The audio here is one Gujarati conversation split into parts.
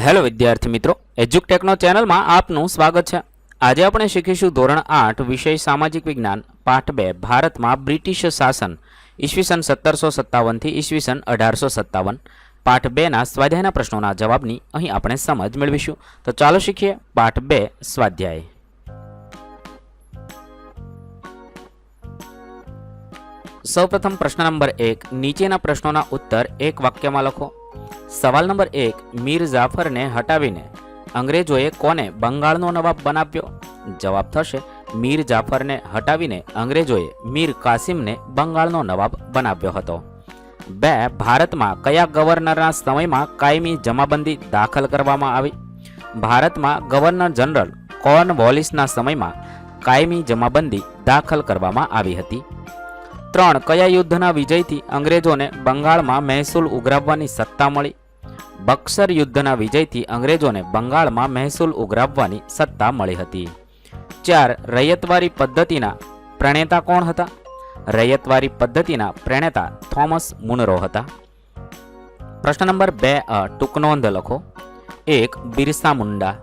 હેલો વિદ્યાર્થી મિત્રો, એજ્યુકટેકનો ચેનલમાં આપનું સ્વાગત છે। આજે આપણે શીખીશું ધોરણ 8 વિષય સામાજિક વિજ્ઞાન પાઠ 2 ભારતમાં બ્રિટિશ શાસન ઈસવીસન 1757 થી ઈસવીસન 1857 પાઠ 2 ના સ્વાધ્યાયના પ્રશ્નોના જવાબની અહીં આપણે સમજ મેળવીશું। તો ચાલો શીખીએ પાઠ 2 સ્વાધ્યાય। સૌપ્રથમ પ્રશ્ન નંબર 1, નીચેના પ્રશ્નોના ઉત્તર એક વાક્યમાં લખો। સવાલ નંબર 1, મીર જાફરને હટાવીને અંગ્રેજોએ કોને બંગાળનો નવાબ બનાવ્યો? જવાબ થશે મીર જાફરને હટાવીને અંગ્રેજોએ મીર કાસિમને બંગાળનો નવાબ બનાવ્યો હતો। 2, ભારતમાં કયા ગવર્નરના સમયમાં કાયમી જમાબંધી દાખલ કરવામાં આવી? ભારતમાં ગવર્નર જનરલ કોર્નવોલિસના સમયમાં કાયમી જમાબંધી દાખલ કરવામાં આવી હતી। 3, કયા યુદ્ધના વિજયથી અંગ્રેજોને બંગાળમાં મહેસૂલ ઉઘરાવવાની સત્તા મળી? બક્સર યુદ્ધના વિજયથી અંગ્રેજોને બંગાળમાં મહેસૂલ ઉઘરાવવાની સત્તા મળી હતી। 4, રૈયતવારી પદ્ધતિના પ્રણેતા કોણ હતા? રૈયતવારી પદ્ધતિના પ્રણેતા થોમસ મુનરો હતા। પ્રશ્ન નંબર 2, ટૂંકનોંધ લખો। 1, બિરસા મુંડા।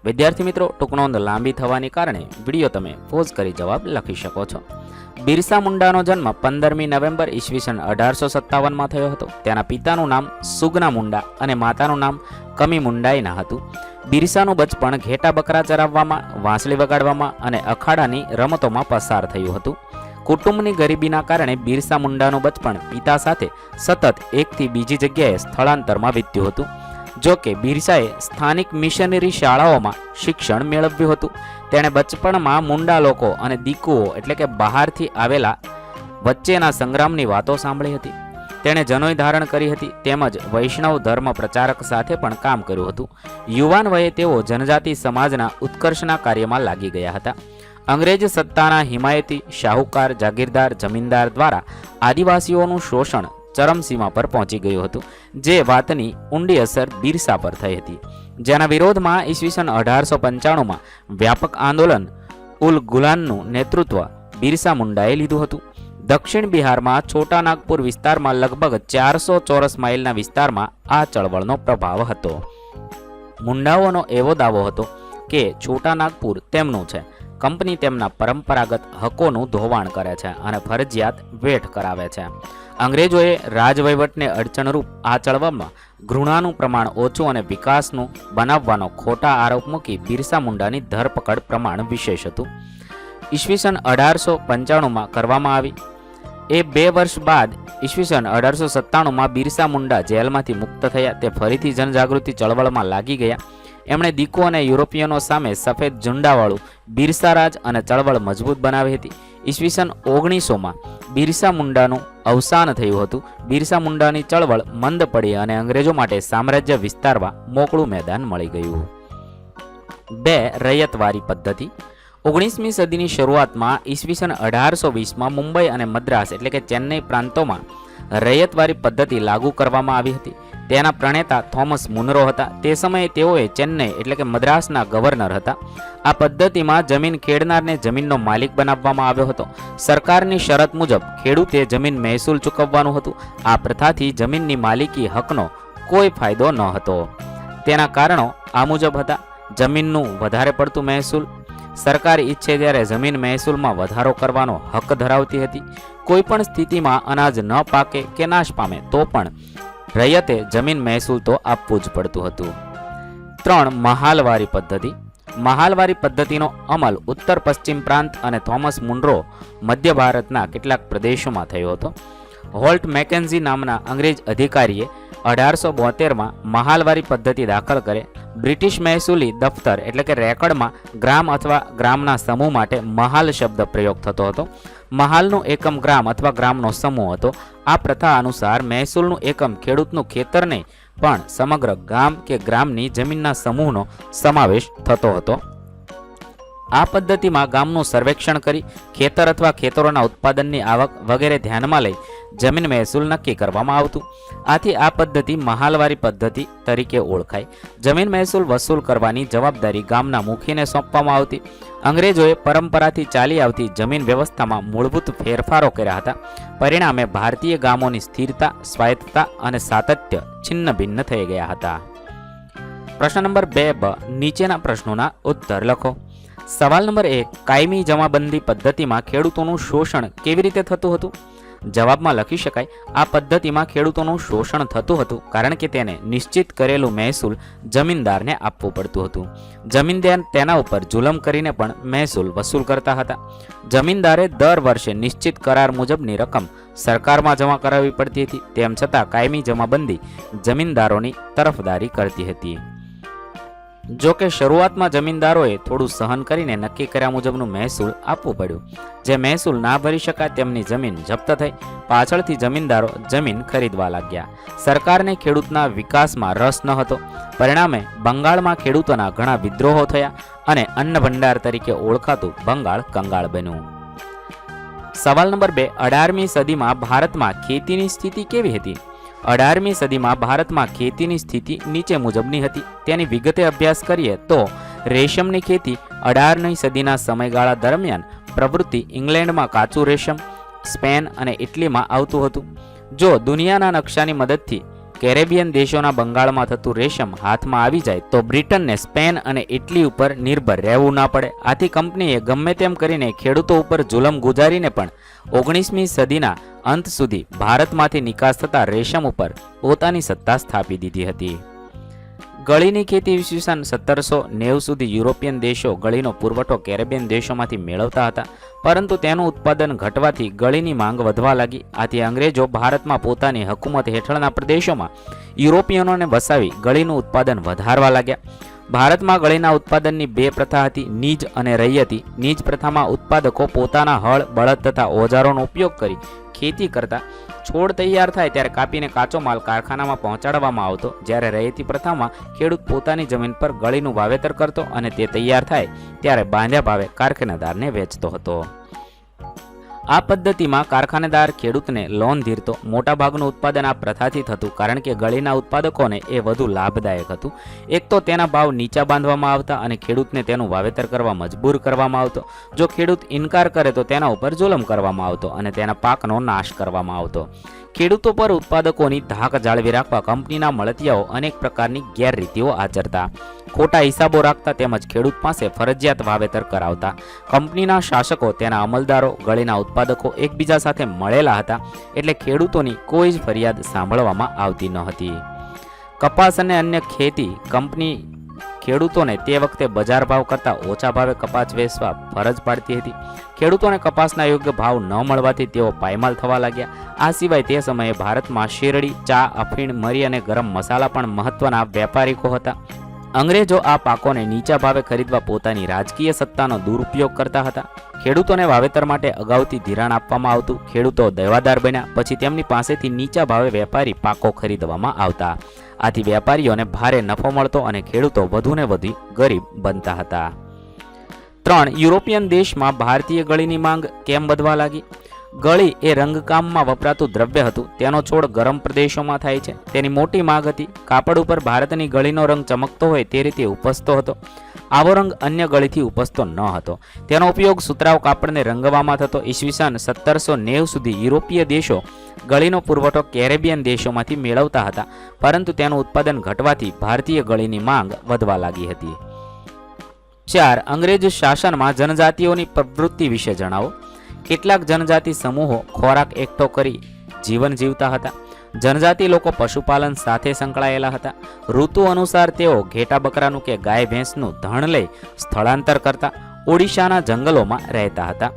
વિદ્યાર્થી મિત્રો, ટૂંકનોંધ લાંબી થવાને કારણે વિડીયો તમે પોઝ કરી જવાબ લખી શકો છો। બિરસા મુંડાનો જન્મ 15મી નવેમ્બર ઈસવીસન 1857માં થયો હતો। તેના પિતાનું નામ સુગના મુંડા અને માતાનું નામ કમી મુંડાઈના હતું। બિરસાનું બચપણ ઘેટા બકરા ચરાવવામાં, વાંસળી વગાડવામાં અને અખાડાની રમતોમાં પસાર થયું હતું। કુટુંબની ગરીબીના કારણે બિરસા મુંડાનું બચપણ પિતા સાથે સતત એકથી બીજી જગ્યાએ સ્થળાંતરમાં વીત્યું હતું। જો કે બિરસાએ સ્થાનિક મિશનરી શાળાઓમાં શિક્ષણ મેળવ્યું હતું। તેણે બચપણમાં મુંડા લોકો અને દીકુઓ એટલે કે બહારથી આવેલા વચ્ચેના સંગ્રામની વાતો સાંભળી હતી। તેણે જનોઈ ધારણ કરી હતી તેમજ વૈષ્ણવ ધર્મ પ્રચારક સાથે પણ કામ કર્યું હતું। યુવાન વયે તેઓ જનજાતિ સમાજના ઉત્કર્ષના કાર્યમાં લાગી ગયા હતા। અંગ્રેજ સત્તાના હિમાયતી, શાહુકાર, જાગીરદાર, જમીનદાર દ્વારા આદિવાસીઓનું શોષણ ચરમસીમા પર પહોંચી ગયું હતું, જે વાતની ઊંડી અસર બિરસા પર થઈ હતી, જેના વિરોધમાં ઈસવીસન 1895માં વ્યાપક આંદોલન ઉલ ગુલાનનું નેતૃત્વ બિરસા મુંડાએ લીધું હતું। દક્ષિણ બિહારમાં છોટા નાગપુર વિસ્તારમાં લગભગ 400 ચોરસ માઇલના વિસ્તારમાં આ ચળવળનો પ્રભાવ હતો। મુંડાઓનો એવો દાવો હતો કે છોટા નાગપુર તેમનું છે, કંપની તેમના પરંપરાગત હકોનું ધોવાણ કરે છે અને ફરજિયાત વેઠ કરાવે છે। અંગ્રેજોએ રાજવહીવટને અડચણરૂપ આ ચળવળમાં ઘૃણાનું પ્રમાણ ઓછું અને વિકાસનું બનાવવાનો ખોટા આરોપ મૂકી બિરસા મુંડાની ધરપકડ પ્રમાણ વિશેષ હતું। ઈસવીસન 1895માં કરવામાં આવી। એ 2 વર્ષ બાદ ઈસવીસન 1897માં બિરસા મુંડા જેલમાંથી મુક્ત થયા। તે ફરીથી જનજાગૃતિ ચળવળમાં લાગી ગયા। એમણે દીકો અને યુરોપિયનો સામે સફેદ ઝુંડાવાળું બિરસારાજ અને ચળવળ મજબૂત બનાવી હતી। ઈસવીસન 1900માં બિરસા મુંડાનું અવસાન થયું હતું। બિરસા મુંડાની ચળવળ મંદ પડી અને અંગ્રેજો માટે સામ્રાજ્ય વિસ્તારવા મોકળું મેદાન મળી ગયું। 2, રૈયતવારી પદ્ધતિ। 19મી સદીની શરૂઆતમાં ઈસવીસન 1820માં મુંબઈ અને મદ્રાસ એટલે કે ચેન્નઈ પ્રાંતોમાં રૈયતવારી પદ્ધતિ લાગુ કરવામાં આવી હતી। તેના પ્રણેતા થોમસ મુનરો હતા। તે સમયે તેઓએ ચેન્નઈ એટલે કે મદ્રાસના ગવર્નર હતા। આ પદ્ધતિમાં જમીન ખેડનારને જમીનનો માલિક બનાવવામાં આવ્યો હતો। સરકારની શરત મુજબ ખેડૂતે જમીન મહેસૂલ ચૂકવવાનું હતું। આ પ્રથાથી જમીનની માલિકી હકનો કોઈ ફાયદો ન હતો। તેના કારણો આ મુજબ હતા: જમીનનું વધારે પડતું મહેસૂલ, સરકાર ઈચ્છે ત્યારે જમીન મહેસૂલમાં વધારો કરવાનો હક ધરાવતી હતી, કોઈ પણ સ્થિતિમાં અનાજ ન પાકે કે નાશ પામે તો પણ રૈયતે જમીન મહેસૂલ તો આપવું જ પડતું હતું। 3, મહાલવારી પદ્ધતિ। મહાલવારી પદ્ધતિનો અમલ ઉત્તર પશ્ચિમ પ્રાંત અને થોમસ મુનરો મધ્ય ભારતના કેટલાક પ્રદેશોમાં થયો હતો। હોલ્ટ મેકેન્ઝી નામના અંગ્રેજ અધિકારીએ 1872માં મહાલવારી પદ્ધતિ દાખલ કરે। બ્રિટિશ મહેસૂલી દફતર એટલે કે રેકર્ડમાં ગ્રામ અથવા ગ્રામના સમૂહ માટે મહાલ શબ્દ પ્રયોગ થતો હતો। મહાલનું એકમ ગ્રામ અથવા ગ્રામનો સમૂહ હતો। આ પ્રથા અનુસાર મહેસૂલનું એકમ ખેડૂતનું ખેતર નહીં પણ સમગ્ર ગામ કે ગ્રામની જમીનના સમૂહનો સમાવેશ થતો હતો। આ પદ્ધતિમાં ગામનું સર્વેક્ષણ કરી ખેતર અથવા ખેતરોના ઉત્પાદનની આવક વગેરે ધ્યાનમાં લઈ જમીન મહેસૂલ નક્કી કરવામાં આવતું। આથી આ પદ્ધતિ મહાલવારી પદ્ધતિ તરીકે ઓળખાય। જમીન મહેસૂલ વસૂલ કરવાની જવાબદારી ગામના મુખીને સોંપવામાં આવતી। અંગ્રેજોએ પરંપરાથી ચાલી આવતી જમીન વ્યવસ્થામાં મૂળભૂત ફેરફારો કર્યા હતા। પરિણામે ભારતીય ગામોની સ્થિરતા, સ્વાયત્તતા અને સાતત્ય છિન્ન ભિન્ન થઈ ગયા હતા। પ્રશ્ન નંબર 2 નીચેના પ્રશ્નોના ઉત્તર લખો. સવાલ નંબર 1, કાયમી જમાબંધી પદ્ધતિમાં ખેડૂતોનું શોષણ કેવી રીતે થતું હતું? જવાબમાં લખી શકાય, આ પદ્ધતિમાં ખેડૂતોનું શોષણ થતું હતું કારણ કે તેને નિશ્ચિત કરેલું મહેસૂલ જમીનદારને આપવું પડતું હતું. જમીનદાર તેના ઉપર જુલમ કરીને પણ મહેસૂલ વસૂલ કરતા હતા. જમીનદારે દર વર્ષે નિશ્ચિત કરાર મુજબની રકમ સરકારમાં જમા કરાવવી પડતી હતી. તેમ છતાં કાયમી જમાબંધી જમીનદારોની તરફદારી કરતી હતી. જો કે શરૂઆતમાં જમીનદારોએ થોડું સહન કરીને નક્કી કર્યા મુજબનું મહેસૂલ આપવું પડ્યું. જે મહેસૂલ ના ભરી શકાય તેમની જમીન જપ્ત થઈ. પાછળથી જમીનદારો જમીન ખરીદવા લાગ્યા. સરકારને ખેડૂતના વિકાસમાં રસ ન હતો. પરિણામે બંગાળમાં ખેડૂતોના ઘણા વિદ્રોહો થયા અને અન્ન ભંડાર તરીકે ઓળખાતું બંગાળ કંગાળ બન્યું. સવાલ નંબર 2, 18મી સદીમાં ભારતમાં ખેતીની સ્થિતિ કેવી હતી? 18મી સદીમાં ભારતમાં ખેતીની સ્થિતિ નીચે મુજબની હતી. તેની વિગતે અભ્યાસ કરીએ તો રેશમની ખેતી 18મી સદીના સમયગાળા દરમિયાન પ્રવૃત્તિ ઇંગ્લેન્ડમાં કાચું રેશમ, સ્પેન અને ઇટલીમાં આવતું હતું. જો દુનિયાના નકશાની મદદથી કેરેબિયન દેશોના બંગાળમાં થતું રેશમ હાથમાં આવી જાય તો બ્રિટનને સ્પેન અને ઇટલી ઉપર નિર્ભર રહેવું ના પડે. આથી કંપનીએ ગમે તેમ કરીને ખેડૂતો ઉપર જુલમ ગુજારીને પણ 19મી સદીના અંત સુધી ભારતમાંથી નિકાસ થતા રેશમ ઉપર પોતાની સત્તા સ્થાપી દીધી હતી. ગળીની ખેતી ઈસવીસન 1790 સુધી યુરોપિયન દેશો ગળીનો પુરવઠો કેરેબિયન દેશોમાંથી મેળવતા હતા, પરંતુ તેનું ઉત્પાદન ઘટવાથી ગળીની માંગ વધવા લાગી. આથી અંગ્રેજો ભારતમાં પોતાની હકુમત હેઠળના પ્રદેશોમાં યુરોપિયનોને વસાવી ગળીનું ઉત્પાદન વધારવા લાગ્યા. ભારતમાં ગળીના ઉત્પાદનની 2 પ્રથા હતી, નીજ અને રૈયતી. નીજ પ્રથામાં ઉત્પાદકો પોતાના હળ, બળદ તથા ઓજારોનો ઉપયોગ કરી ખેતી કરતા. છોડ તૈયાર થાય ત્યારે કાપીને કાચો માલ કારખાનામાં પહોંચાડવામાં આવતો. જ્યારે રૈયતી પ્રથામાં ખેડૂત પોતાની જમીન પર ગળીનું વાવેતર કરતો અને તે તૈયાર થાય ત્યારે બાંધ્યા ભાવે કારખાનેદારને વેચતો હતો. આ પદ્ધતિમાં કારખાનેદાર ખેડૂતને લોન ધીરતો. મોટાભાગનું ઉત્પાદન આ પ્રથાથી થતું કારણ કે ગળીના ઉત્પાદકોને એ વધુ લાભદાયક હતું. એક તો તેના ભાવ નીચા બાંધવામાં આવતા અને ખેડૂતને તેનું વાવેતર કરવા મજબૂર કરવામાં આવતો. જો ખેડૂત ઇનકાર કરે તો તેના ઉપર જુલમ કરવામાં આવતો અને તેના પાકનો નાશ કરવામાં આવતો. ખેડૂતો પર ઉત્પાદકોની ધાક જાળવી રાખવા કંપનીના મળતિયાઓ અનેક પ્રકારની ગેરરીતિઓ આચરતા. ખોટા હિસાબો રાખતા તેમજ ખેડૂત પાસે ફરજિયાત વાવેતર કરાવતા. કંપનીના શાસકો, તેના અમલદારો, ગળીના ઉત્પાદકો એકબીજા સાથે મળેલા હતા, એટલે ખેડૂતોની કોઈ જ ફરિયાદ સાંભળવામાં આવતી ન હતી. કપાસ અને અન્ય ખેતી કંપની ખેડૂતોને તે વખતે બજાર ભાવ કરતાં ઓછા ભાવે કપાસ વેચવા ફરજ પાડતી હતી. ખેડૂતોને કપાસના યોગ્ય ભાવ ન મળવાથી તેઓ પાયમાલ થવા લાગ્યા. આ સિવાય તે સમયે ભારતમાં શેરડી, ચા, અફીણ, મરી અને ગરમ મસાલા પણ મહત્વના વેપારીકો હતા. અંગ્રેજો આ પાકોને નીચા ભાવે ખરીદવા પોતાની રાજકીય સત્તાનો દુરુપયોગ કરતા હતા. ખેડૂતોને વાવેતર માટે અગાઉથી ધિરાણ આપવામાં આવતું. ખેડૂતો દેવાદાર બન્યા પછી તેમની પાસેથી નીચા ભાવે વેપારી પાકો ખરીદવામાં આવતા. આથી વેપારીઓને ભારે નફો મળતો અને ખેડૂતો વધુને વધુ ગરીબ બનતા હતા. 3, યુરોપિયન દેશમાં ભારતીય ગળીની માંગ કેમ વધવા લાગી? ગળી એ રંગકામમાં વપરાતું દ્રવ્ય હતું. તેનો છોડ ગરમ પ્રદેશોમાં થાય છે. તેની મોટી માંગ હતી. કાપડ ઉપર ભારતની ગળીનો રંગ ચમકતો હોય તે રીતે ઉપસતો હતો. આવો રંગ અન્ય ગળીથી ઉપસતો ન હતો. તેનો ઉપયોગ સુતરાઉ કાપડને રંગવામાં થતો. ઈસવીસન 1790 સુધી યુરોપીય દેશો ગળીનો પુરવઠો કેરેબિયન દેશોમાંથી મેળવતા હતા, પરંતુ તેનું ઉત્પાદન ઘટવાથી ભારતીય ગળીની માંગ વધવા લાગી હતી. 4, અંગ્રેજ શાસનમાં જનજાતિઓની પ્રવૃત્તિ વિશે જણાવો. કેટલાક જનજાતિ સમૂહો ખોરાક એકઠો કરી જીવન જીવતા હતા. જનજાતિ લોકો પશુપાલન સાથે સંકળાયેલા હતા. ઋતુ અનુસાર તેઓ ઘેટા બકરાનું કે ગાય ભેંસનું ધણ લઈ સ્થળાંતર કરતા. ઓડિશાના જંગલોમાં રહેતા હતા.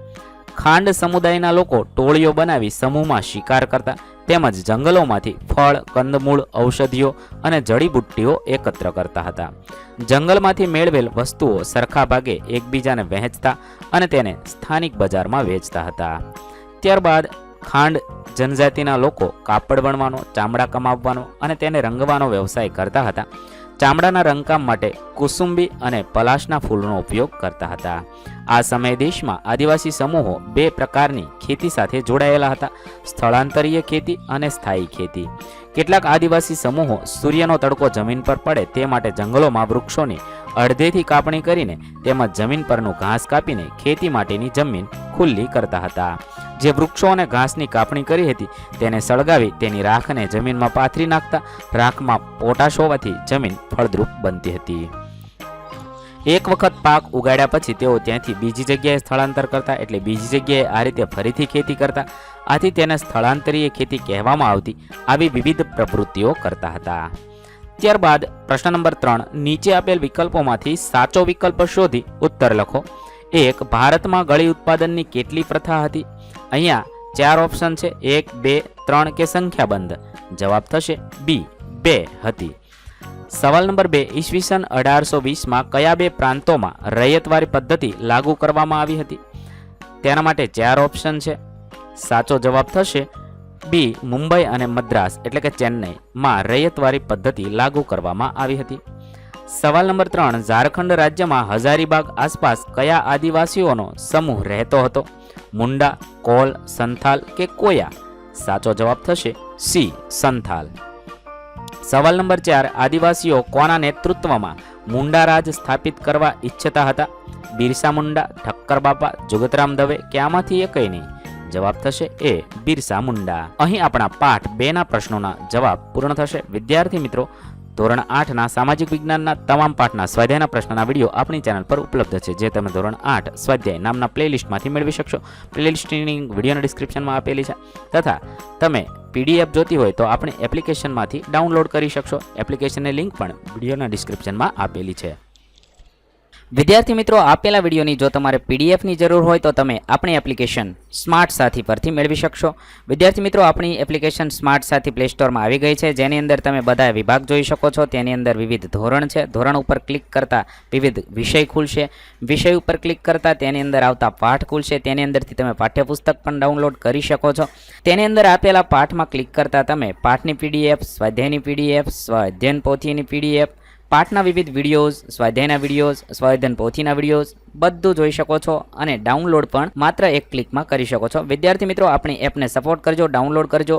ખાંડ સમુદાયના લોકો ટોળીઓ બનાવી સમૂહમાં શિકાર કરતા. તેમજ જંગલોમાંથી ફળ, કંદમૂળ, ઔષધિઓ અને જડીબુટ્ટીઓ એકત્ર કરતા હતા. જંગલમાંથી મેળવેલ વસ્તુઓ સરખા ભાગે એકબીજાને વહેંચતા અને તેને સ્થાનિક બજારમાં વેચતા હતા. ત્યારબાદ ખાંડ જનજાતિના લોકો કાપડ વણવાનો, ચામડા કમાવવાનો અને તેને રંગવાનો વ્યવસાય કરતા હતા. ચામડાના રંગકામ માટે કુસુંબી અને પલાશના ફૂલનો ઉપયોગ કરતા હતા. આ સમયે દેશમાં આદિવાસી સમૂહો 2 પ્રકારની ખેતી સાથે જોડાયેલા હતા: સ્થળાંતરીય ખેતી અને સ્થાયી ખેતી. કેટલાક આદિવાસી સમૂહો સૂર્યનો તડકો જમીન પર પડે તે માટે જંગલોમાં વૃક્ષોની અડધેથી કાપણી કરીને તેમજ જમીન પરનું ઘાસ કાપીને ખેતી માટેની જમીન ખુલ્લી કરતા હતા. જે વૃક્ષો અને ઘાસની કાપણી કરી હતી તેને સળગાવી તેની રાખને જમીનમાં પાથરી નાખતા રાખમાં પોટાશ હોવાથી જમીન ફળદ્રુપ બનતી હતી. એક વખત પાક ઉગાડ્યા પછી તેઓ ત્યાંથી બીજી જગ્યાએ સ્થળાંતર કરતા, એટલે બીજી જગ્યાએ આ રીતે ફરીથી ખેતી કરતા. આથી તેને સ્થળાંતરીય ખેતી કહેવામાં આવતી. આવી વિવિધ પ્રવૃત્તિઓ કરતા હતા. ત્યારબાદ પ્રશ્ન નંબર 3, નીચે આપેલ વિકલ્પોમાંથી સાચો વિકલ્પ શોધી ઉત્તર લખો. 1. ભારતમાં ગળી ઉત્પાદનની કેટલી પ્રથા હતી? અહીંયા 4 ઓપ્શન છે, 1, 2, 3 કે સંખ્યાબંધ. જવાબ થશે બી, 2 હતી. સવાલ નંબર 2, ઈસવીસન 1820માં કયા 2 પ્રાંતોમાં રૈયતવારી પદ્ધતિ લાગુ કરવામાં આવી હતી? તેના માટે 4 ઓપ્શન છે. સાચો જવાબ થશે બી, મુંબઈ અને મદ્રાસ એટલે કે ચેન્નઈમાં રૈયતવારી પદ્ધતિ લાગુ કરવામાં આવી હતી. સવાલ નંબર 3, ઝારખંડ રાજ્યમાં હજારીબાગ આસપાસ કયા આદિવાસીઓનો સમૂહ રહેતો હતો? મુંડા, કોલ, સંથાલ કે કોયા? સાચો જવાબ થશે સી, સંથાલ. સવાલ નંબર 4, આદિવાસીઓ કોના નેતૃત્વમાં મુંડા રાજ સ્થાપિત કરવા ઈચ્છતા હતા? બિરસા મુંડા, ઠક્કર બાપા, જગતરામ દવે કે આમાંથી એકય નહીં? જવાબ થશે એ, બિરસા મુંડા. અહીં આપણા પાઠ 2ના પ્રશ્નોના જવાબ પૂર્ણ થશે. વિદ્યાર્થી મિત્રો, ધોરણ 8ના સામાજિક વિજ્ઞાનના તમામ પાઠના સ્વાધ્યાયના પ્રશ્નના વિડીયો આપણી ચેનલ પર ઉપલબ્ધ છે, જે તમે ધોરણ 8 સ્વાધ્યાય નામના પ્લેલિસ્ટમાંથી મેળવી શકશો. પ્લેલિસ્ટની લિંક વિડીયોના ડિસ્ક્રિપ્શનમાં આપેલી છે, તથા તમે PDF જોતી હોય તો આપણી એપ્લિકેશનમાંથી ડાઉનલોડ કરી શકશો. એપ્લિકેશનની લિંક પણ વિડીયોના ડિસ્ક્રિપ્શનમાં આપેલી છે. વિદ્યાર્થી મિત્રો, આપેલા વિડીયોની જો તમારે PDFની જરૂર હોય તો તમે આપણી એપ્લિકેશન સ્માર્ટ સાથી પરથી મેળવી શકશો. વિદ્યાર્થી મિત્રો, આપણી એપ્લિકેશન સ્માર્ટ સાથી પ્લે સ્ટોરમાં આવી ગઈ છે, જેની અંદર તમે બધા વિભાગ જોઈ શકો છો. તેની અંદર વિવિધ ધોરણ છે. ધોરણ ઉપર ક્લિક કરતાં વિવિધ વિષય ખુલશે. વિષય ઉપર ક્લિક કરતાં તેની અંદર આવતા પાઠ ખુલશે. તેની અંદરથી તમે પાઠ્યપુસ્તક પણ ડાઉનલોડ કરી શકો છો. તેની અંદર આપેલા પાઠમાં ક્લિક કરતાં તમે પાઠની PDF, સ્વાધ્યાયની PDF, સ્વાધ્યાયન પોથીની PDF, પાઠના વિવિધ વિડીયોઝ, સ્વાધ્યાયના વિડીયોઝ, સ્વાધ્યાયન પોથીના વિડીયોઝ બધું જોઈ શકો છો અને ડાઉનલોડ પણ માત્ર એક ક્લિકમાં કરી શકો છો. વિદ્યાર્થી મિત્રો, આપણી એપને સપોર્ટ કરજો, ડાઉનલોડ કરજો.